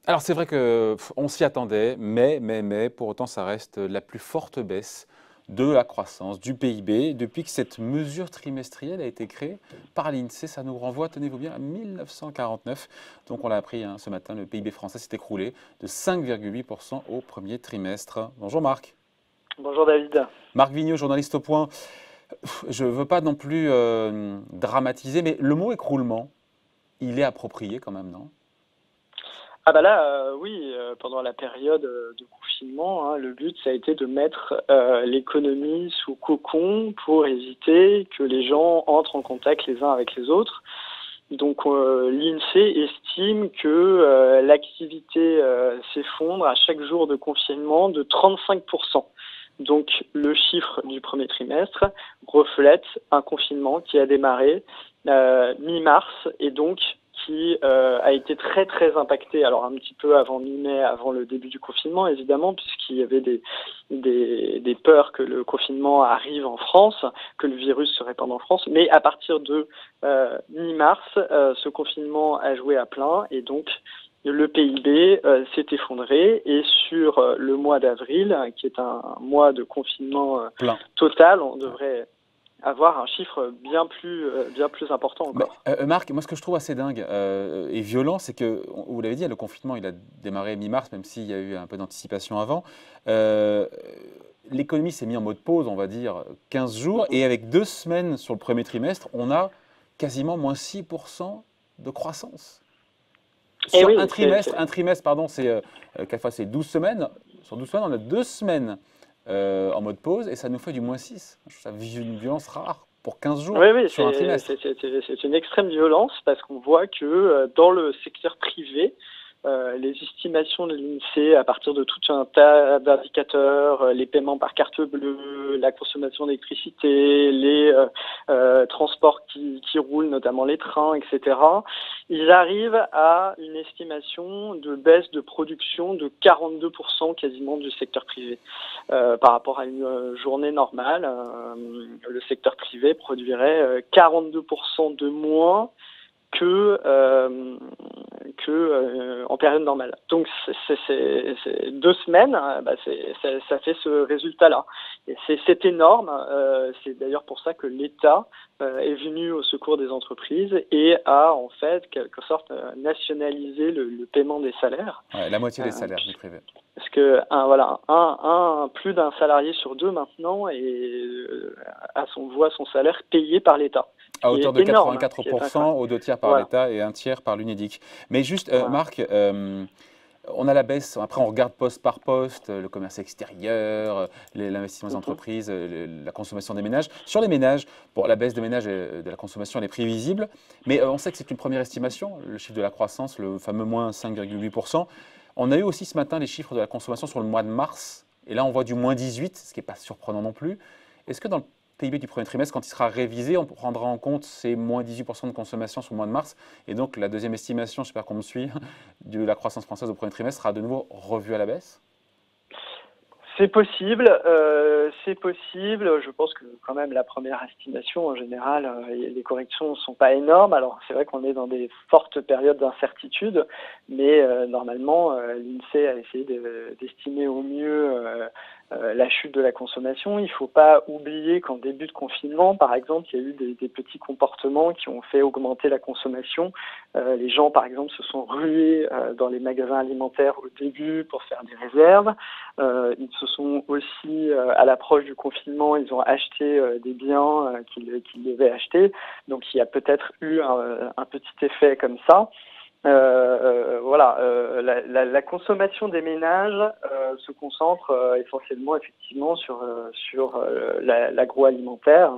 Alors c'est vrai qu'on s'y attendait, mais, pour autant ça reste la plus forte baisse de la croissance du PIB depuis que cette mesure trimestrielle a été créée par l'INSEE. Ça nous renvoie, tenez-vous bien, à 1949. Donc on l'a appris ce matin, le PIB français s'est écroulé de 5,8% au premier trimestre. Bonjour Marc. Bonjour David. Marc Vigneault, journaliste au Point. Je ne veux pas non plus dramatiser, mais le mot écroulement, il est approprié quand même, non? Ah bah là, oui, pendant la période de confinement, hein, le but ça a été de mettre l'économie sous cocon pour éviter que les gens entrent en contact les uns avec les autres. Donc l'INSEE estime que l'activité s'effondre à chaque jour de confinement de 35%. Donc le chiffre du premier trimestre reflète un confinement qui a démarré mi-mars et donc qui a été très très impacté, alors un petit peu avant mi-mai, avant le début du confinement évidemment, puisqu'il y avait des peurs que le confinement arrive en France, que le virus se répande en France, mais à partir de mi-mars, ce confinement a joué à plein et donc le PIB s'est effondré et sur le mois d'avril, qui est un mois de confinement total, on devrait avoir un chiffre bien plus important encore. Marc, moi ce que je trouve assez dingue et violent, c'est que, vous l'avez dit, le confinement il a démarré mi-mars, même s'il y a eu un peu d'anticipation avant. L'économie s'est mise en mode pause, on va dire 15 jours, et avec 2 semaines sur le premier trimestre, on a quasiment moins 6% de croissance. Sur un trimestre, pardon, c'est 12 semaines. Sur 12 semaines, on a 2 semaines en mode pause et ça nous fait du moins 6. Je trouve ça une violence rare pour 15 jours sur un trimestre. C'est une extrême violence parce qu'on voit que dans le secteur privé, les estimations de l'INSEE à partir de tout un tas d'indicateurs, les paiements par carte bleue, la consommation d'électricité, les transports qui roulent, notamment les trains, etc., ils arrivent à une estimation de baisse de production de 42% quasiment du secteur privé. Par rapport à une journée normale, le secteur privé produirait 42% de moins que en période normale. Donc c'est 2 semaines, ça fait ce résultat-là. Et c'est énorme. C'est d'ailleurs pour ça que l'État est venu au secours des entreprises et a en fait quelque sorte nationalisé le paiement des salaires. Ouais, la moitié des salaires du privé. Parce que plus d'un salarié sur 2 maintenant voit son salaire payé par l'État. À hauteur de 84%, aux 2 tiers par l'État et 1 tiers par l'UNEDIC. Mais juste, Marc, on a la baisse, après on regarde poste par poste, le commerce extérieur, l'investissement des entreprises, la consommation des ménages. Sur les ménages, bon, la baisse des ménages et de la consommation elle est prévisible, mais on sait que c'est une première estimation, le chiffre de la croissance, le fameux moins 5,8%. On a eu aussi ce matin les chiffres de la consommation sur le mois de mars, et là on voit du moins 18, ce qui n'est pas surprenant non plus. Est-ce que dans le PIB du premier trimestre, quand il sera révisé, on prendra en compte ces moins 18% de consommation sur le mois de mars, et donc la deuxième estimation, j'espère qu'on me suit, de la croissance française au premier trimestre sera de nouveau revue à la baisse? C'est possible, Je pense que quand même la première estimation, en général, les corrections ne sont pas énormes. Alors c'est vrai qu'on est dans des fortes périodes d'incertitude, mais normalement, l'INSEE a essayé d'estimer au mieux la chute de la consommation. Il ne faut pas oublier qu'en début de confinement, par exemple, il y a eu des petits comportements qui ont fait augmenter la consommation. Les gens, par exemple, se sont rués dans les magasins alimentaires au début pour faire des réserves. Ils se sont aussi, à l'approche du confinement, ils ont acheté des biens qu'ils devaient acheter. Donc il y a peut-être eu un petit effet comme ça. La consommation des ménages se concentre essentiellement effectivement sur l'agroalimentaire.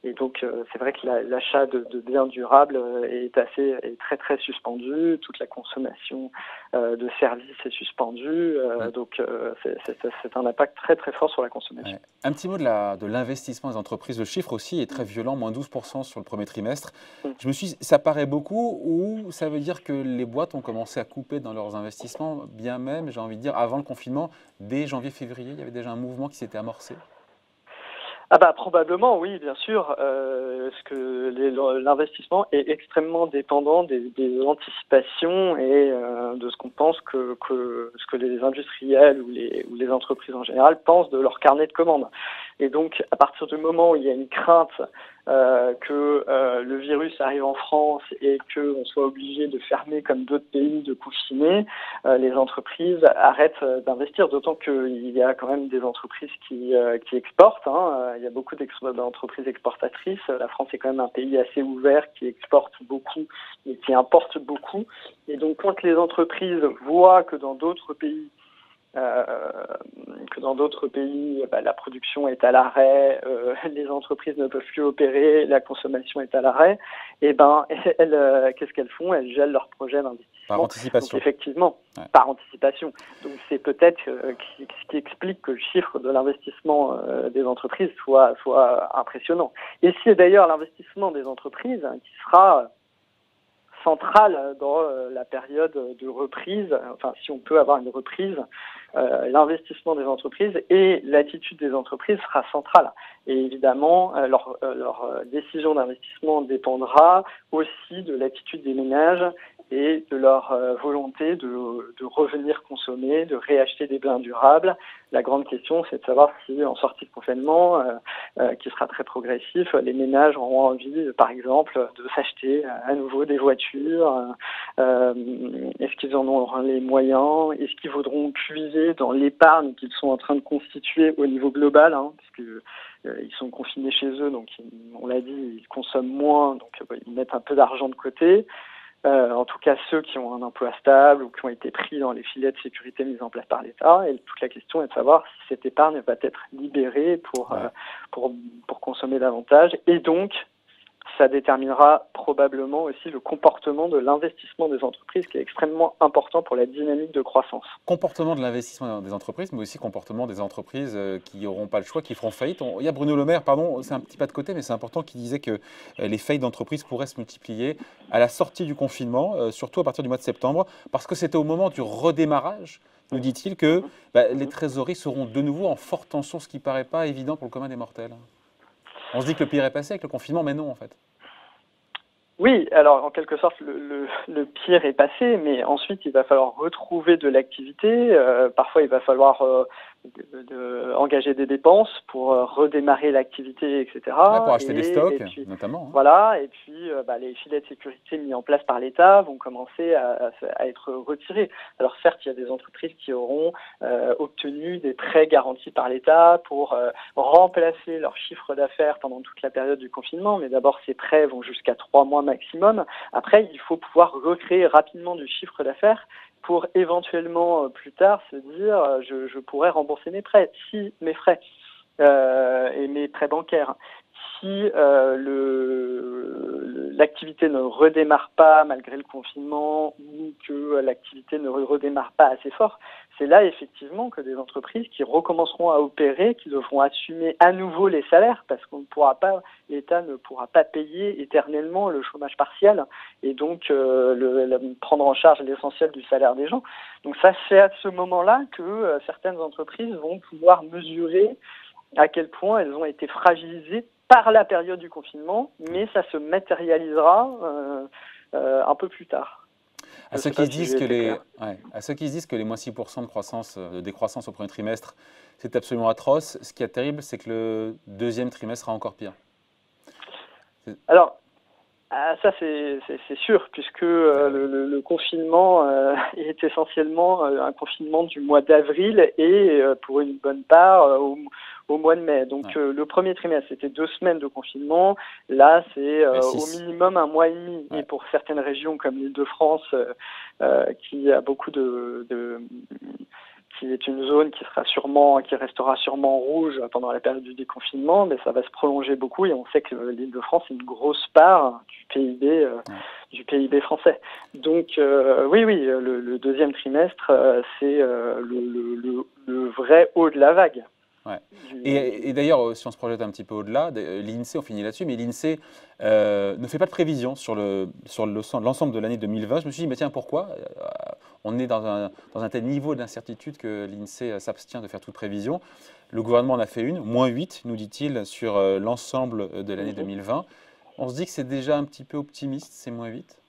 Et donc, c'est vrai que l'achat de biens durables est très très suspendu. Toute la consommation de services est suspendue. Donc, c'est un impact très très fort sur la consommation. Ouais. Un petit mot de l'investissement des entreprises. Le chiffre aussi est très violent, moins 12% sur le premier trimestre. Je me suis dit, ça paraît beaucoup ou ça veut dire que les boîtes ont commencé à couper dans leurs investissements, bien même, j'ai envie de dire, avant le confinement, dès janvier-février, il y avait déjà un mouvement qui s'était amorcé? Ah bah probablement oui, bien sûr. L'investissement est extrêmement dépendant des anticipations et de ce qu'on pense ce que les industriels ou les entreprises en général pensent de leur carnet de commandes. Et donc à partir du moment où il y a une crainte que le virus arrive en France et qu'on soit obligé de fermer comme d'autres pays, de confiner, les entreprises arrêtent d'investir, d'autant qu'il y a quand même des entreprises qui exportent. Hein. Il y a beaucoup d'entreprises exportatrices. La France est quand même un pays assez ouvert qui exporte beaucoup et qui importe beaucoup. Et donc quand les entreprises voient que dans d'autres pays, la production est à l'arrêt, les entreprises ne peuvent plus opérer, la consommation est à l'arrêt, et elles, qu'est-ce qu'elles font? Elles gèlent leurs projets d'investissement. Par anticipation. Donc effectivement, par anticipation. Donc c'est peut-être ce qui explique que le chiffre de l'investissement des entreprises soit impressionnant. Et c'est d'ailleurs l'investissement des entreprises qui sera centrale dans la période de reprise, enfin si on peut avoir une reprise, l'investissement des entreprises et l'attitude des entreprises sera centrale. Et évidemment, leur décision d'investissement dépendra aussi de l'attitude des ménages et de leur volonté de revenir consommer, de réacheter des biens durables. La grande question, c'est de savoir si, en sortie de confinement, qui sera très progressif, les ménages auront envie, par exemple, de s'acheter à nouveau des voitures. Est-ce qu'ils en auront les moyens? Est-ce qu'ils voudront puiser dans l'épargne qu'ils sont en train de constituer au niveau global, hein, puisque ils sont confinés chez eux, donc on l'a dit, ils consomment moins, donc ils mettent un peu d'argent de côté. En tout cas ceux qui ont un emploi stable ou qui ont été pris dans les filets de sécurité mis en place par l'État. Et toute la question est de savoir si cette épargne va être libérée pour consommer davantage. Et donc, ça déterminera probablement aussi le comportement de l'investissement des entreprises qui est extrêmement important pour la dynamique de croissance. Comportement de l'investissement des entreprises, mais aussi comportement des entreprises qui n'auront pas le choix, qui feront faillite. Il y a Bruno Le Maire, pardon, c'est un petit pas de côté, mais c'est important, qui disait que les faillites d'entreprises pourraient se multiplier à la sortie du confinement, surtout à partir du mois de septembre, parce que c'était au moment du redémarrage, nous dit-il, que les trésoreries seront de nouveau en forte tension, ce qui ne paraît pas évident pour le commun des mortels. On se dit que le pire est passé avec le confinement, mais non en fait. Oui, alors en quelque sorte le pire est passé, mais ensuite il va falloir retrouver de l'activité. Parfois il va falloir engager des dépenses pour redémarrer l'activité, etc. Pour acheter des stocks, notamment. Hein. Voilà, et puis les filets de sécurité mis en place par l'État vont commencer à être retirés. Alors certes, il y a des entreprises qui auront obtenu des prêts garantis par l'État pour remplacer leur chiffre d'affaires pendant toute la période du confinement, mais d'abord ces prêts vont jusqu'à 3 mois maximum. Après, il faut pouvoir recréer rapidement du chiffre d'affaires pour éventuellement plus tard se dire je pourrais rembourser mes frais et mes prêts bancaires. Si l'activité ne redémarre pas malgré le confinement ou que l'activité ne redémarre pas assez fort, c'est là effectivement que des entreprises qui recommenceront à opérer, qui devront assumer à nouveau les salaires parce qu'on ne pourra pas, l'État ne pourra pas payer éternellement le chômage partiel et donc prendre en charge l'essentiel du salaire des gens. Donc ça, c'est à ce moment-là que certaines entreprises vont pouvoir mesurer à quel point elles ont été fragilisées par la période du confinement, mais ça se matérialisera un peu plus tard. À ceux qui se disent que les moins 6% de croissance, de décroissance au premier trimestre, c'est absolument atroce, ce qui est terrible, c'est que le deuxième trimestre sera encore pire. Alors, ça c'est sûr, puisque le confinement est essentiellement un confinement du mois d'avril et pour une bonne part au mois de mai. Donc le premier trimestre, c'était 2 semaines de confinement. Là, c'est au minimum 1 mois et demi. Ouais. Et pour certaines régions comme l'Île-de-France, qui a beaucoup qui est une zone qui restera sûrement rouge pendant la période du déconfinement, mais ça va se prolonger beaucoup et on sait que l'Île-de-France est une grosse part du PIB français. Donc oui, le deuxième trimestre, c'est le vrai haut de la vague. Ouais. Et d'ailleurs, si on se projette un petit peu au-delà, l'INSEE, on finit là-dessus, mais l'INSEE ne fait pas de prévision sur l'ensemble de l'année 2020. Je me suis dit, mais tiens, pourquoi ? on est dans un tel niveau d'incertitude que l'INSEE s'abstient de faire toute prévision. Le gouvernement en a fait une, -8, nous dit-il, sur l'ensemble de l'année 2020. On se dit que c'est déjà un petit peu optimiste, ces -8?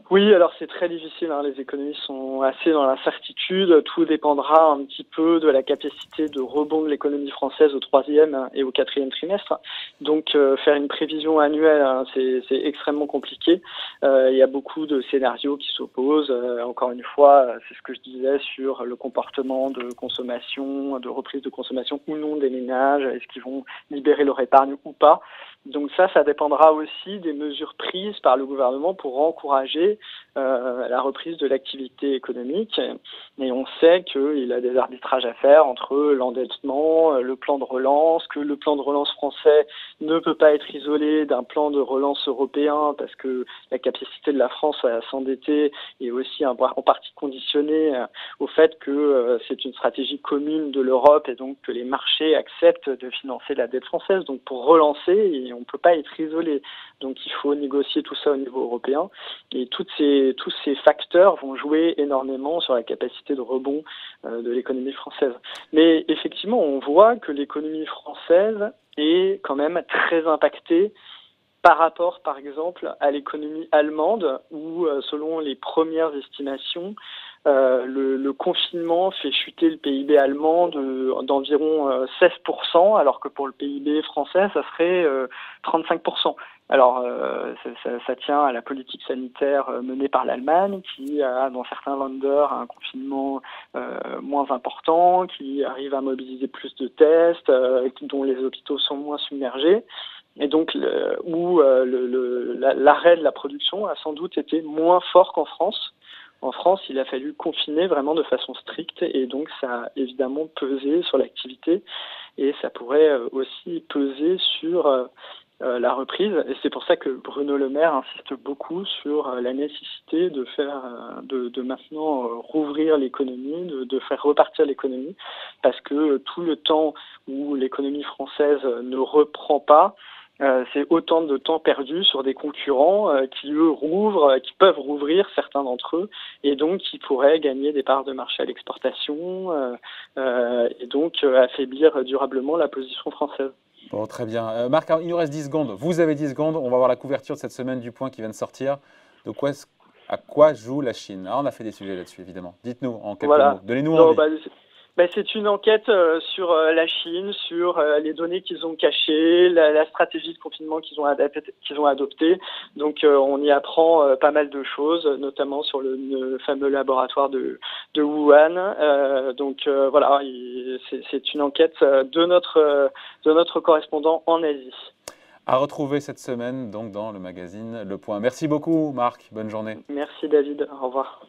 Oui, alors c'est très difficile, hein. Les économistes sont assez dans l'incertitude. Tout dépendra un petit peu de la capacité de rebond de l'économie française au troisième et au quatrième trimestre. Donc faire une prévision annuelle, hein, c'est extrêmement compliqué. Il y a beaucoup de scénarios qui s'opposent. Encore une fois, c'est ce que je disais sur le comportement de consommation, de reprise de consommation ou non des ménages. Est-ce qu'ils vont libérer leur épargne ou pas? Donc ça dépendra aussi des mesures prises par le gouvernement pour encourager la reprise de l'activité économique. Et on sait qu'il a des arbitrages à faire entre l'endettement, le plan de relance, que le plan de relance français ne peut pas être isolé d'un plan de relance européen parce que la capacité de la France à s'endetter est aussi en partie conditionnée au fait que c'est une stratégie commune de l'Europe et donc que les marchés acceptent de financer la dette française. Donc pour relancer, on ne peut pas être isolé. Donc il faut négocier tout ça au niveau européen. Et tous ces facteurs vont jouer énormément sur la capacité de rebond de l'économie française. Mais effectivement, on voit que l'économie française est quand même très impactée par rapport, par exemple, à l'économie allemande, où, selon les premières estimations, le confinement fait chuter le PIB allemand d'environ 16%, alors que pour le PIB français, ça serait 35%. Alors, ça tient à la politique sanitaire menée par l'Allemagne, qui a, dans certains Länder, un confinement moins important, qui arrive à mobiliser plus de tests, dont les hôpitaux sont moins submergés. Et donc, l'arrêt de la production a sans doute été moins fort qu'en France. En France, il a fallu confiner vraiment de façon stricte et donc ça a évidemment pesé sur l'activité et ça pourrait aussi peser sur la reprise. Et c'est pour ça que Bruno Le Maire insiste beaucoup sur la nécessité de maintenant rouvrir l'économie, de faire repartir l'économie, parce que tout le temps où l'économie française ne reprend pas, c'est autant de temps perdu sur des concurrents qui, eux, qui peuvent rouvrir, certains d'entre eux, et donc qui pourraient gagner des parts de marché à l'exportation et donc affaiblir durablement la position française. Bon, très bien. Marc, il nous reste 10 secondes. Vous avez 10 secondes. On va voir la couverture de cette semaine du Point qui vient de sortir. À quoi joue la Chine? On a fait des sujets là-dessus, évidemment. Dites-nous en quelques mots. Donnez-nous envie. C'est une enquête sur la Chine, sur les données qu'ils ont cachées, la stratégie de confinement qu'ils ont adoptée. Donc on y apprend pas mal de choses, notamment sur le fameux laboratoire de Wuhan. Voilà, c'est une enquête de notre correspondant en Asie. À retrouver cette semaine donc dans le magazine Le Point. Merci beaucoup Marc, bonne journée. Merci David, au revoir.